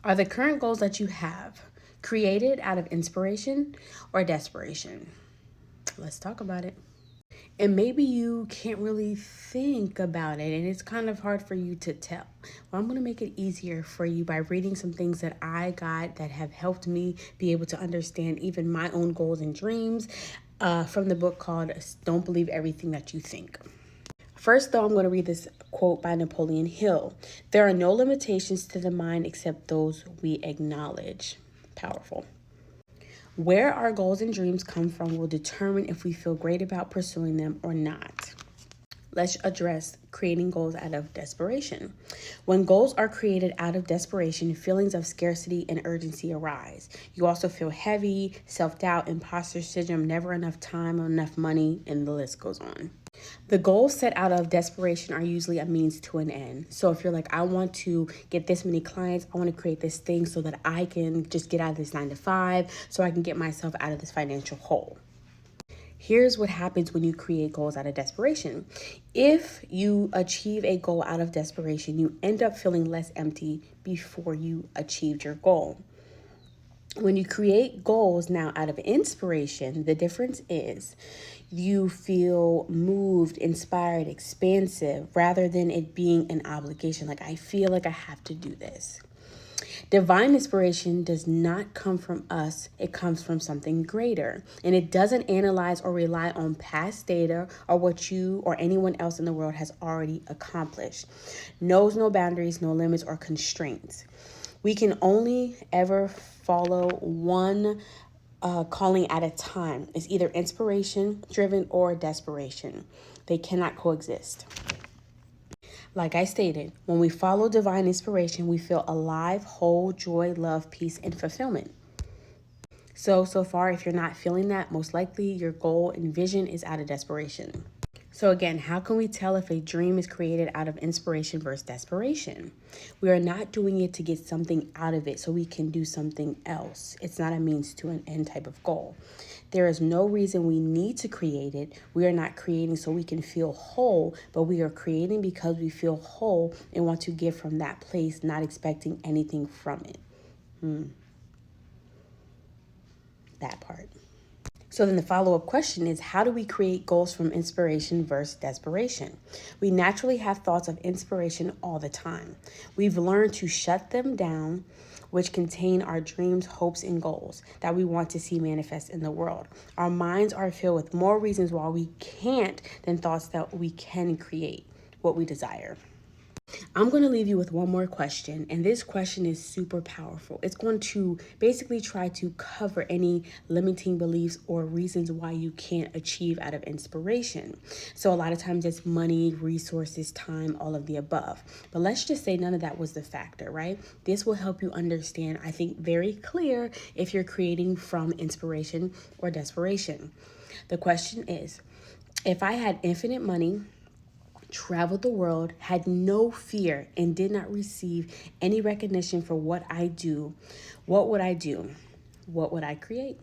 Are the current goals that you have created out of inspiration or desperation? Let's talk about it. And maybe you can't really think about it and it's kind of hard for you to tell. Well, I'm going to make it easier for you by reading some things that I got that have helped me be able to understand even my own goals and dreams from the book called Don't Believe Everything That You Think. First, though, I'm going to read this quote by Napoleon Hill. There are no limitations to the mind except those we acknowledge. Powerful. Where our goals and dreams come from will determine if we feel great about pursuing them or not. Let's address creating goals out of desperation. When goals are created out of desperation, feelings of scarcity and urgency arise. You also feel heavy, self-doubt, imposter syndrome, never enough time, enough money, and the list goes on. The goals set out of desperation are usually a means to an end. So if you're like, I want to get this many clients, I want to create this thing so that I can just get out of this 9 to 5, so I can get myself out of this financial hole. Here's what happens when you create goals out of desperation. If you achieve a goal out of desperation, you end up feeling less empty before you achieved your goal. When you create goals now out of inspiration, the difference is you feel moved, inspired, expansive, rather than it being an obligation. Like, I feel like I have to do this. Divine inspiration does not come from us. It comes from something greater. And it doesn't analyze or rely on past data or what you or anyone else in the world has already accomplished. Knows no boundaries, no limits or constraints. We can only ever follow one calling at a time. It's either inspiration driven or desperation. They cannot coexist. Like I stated, when we follow divine inspiration, we feel alive, whole, joy, love, peace, and fulfillment. So far, if you're not feeling that, most likely your goal and vision is out of desperation. So again, how can we tell if a dream is created out of inspiration versus desperation? We are not doing it to get something out of it so we can do something else. It's not a means to an end type of goal. There is no reason we need to create it. We are not creating so we can feel whole, but we are creating because we feel whole and want to give from that place, not expecting anything from it. That part. So then the follow-up question is, how do we create goals from inspiration versus desperation? We naturally have thoughts of inspiration all the time. We've learned to shut them down, which contain our dreams, hopes, and goals that we want to see manifest in the world. Our minds are filled with more reasons why we can't than thoughts that we can create what we desire. I'm going to leave you with one more question, and this question is super powerful. It's going to basically try to cover any limiting beliefs or reasons why you can't achieve out of inspiration. So a lot of times it's money, resources, time, all of the above. But let's just say none of that was the factor, right? This will help you understand, I think, very clear if you're creating from inspiration or desperation. The question is, if I had infinite money, traveled the world, had no fear, and did not receive any recognition for what I do, what would I do? What would I create?